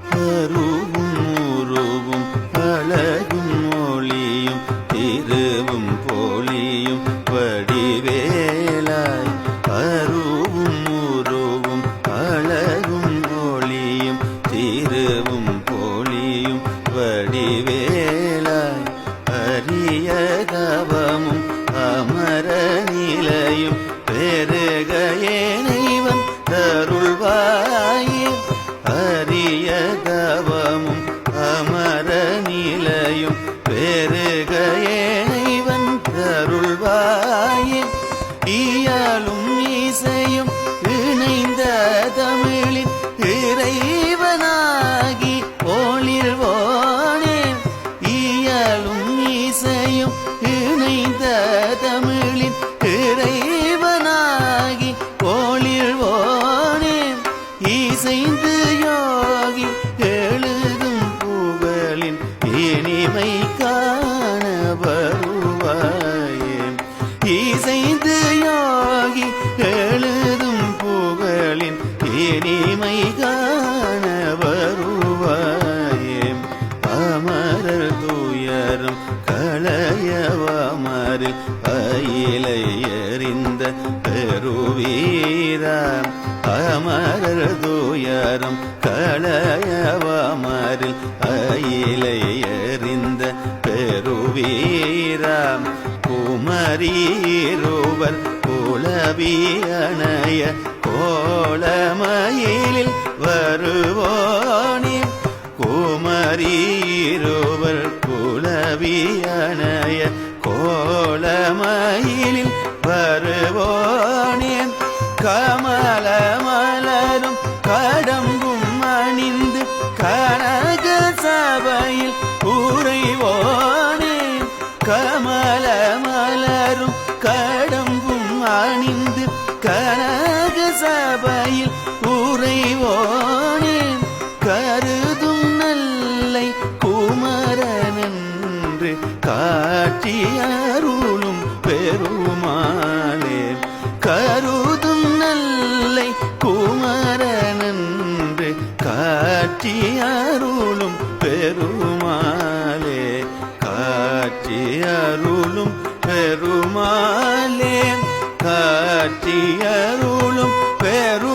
அருவும் உருவும் அழகும் ஒளியும் திருவும் போலியும் வடிவேலாய் அருவும் உருவும் அழகும் ஒளியும் திருவும் போலியும் வடிவேலாய் அரிய தவமும் அமர நிலையும் பெருக ஏனைவன் தருள்வாயே அரிய தவமும் அமர நிலையும் பெருக ஏனைவன் தருள்வாயே இயலும் இசையும் இணைந்த தமிழின் இறைவனாகி ஒளிர்வோனே இயலும் இசையும் இணைந்த தமிழின் இறைவனாகி ஒளிர்வோனே இசைந்து யோகி எழுதும் புகழின் இனிமை காண வருவாயே இசைந்து யோகி எழுதும் புகழின் இனிமை காண வருவாயே அமரர் துயரும் களையவமரில் அயிலை எறிந்த பெருவீரா அமரர் துயரும் களையவமரில் அயிலை எறிந்த பெருவீரா குமரீருவர் குலவியணைய கோலமயிலில் வருவோனே குமரீருவர் குலவியணைய கோலமயிலில் வருவோனே கமல மலரும் கடம்பும் அணிந்து கனக சபையில் உறைவோனே கமல மலரும் கடம்பும் அணிந்து கனக சபையில் உறைவோனே கருதும் நல்லை குமரனென்று காட்சி அருளும் பெருமாளே கருதும் நல்லை குமரனென்று காட்சி அருளும் பெருமாளே காட்சி அருளும் பெருமாளே காட்சி அருளும் பெரு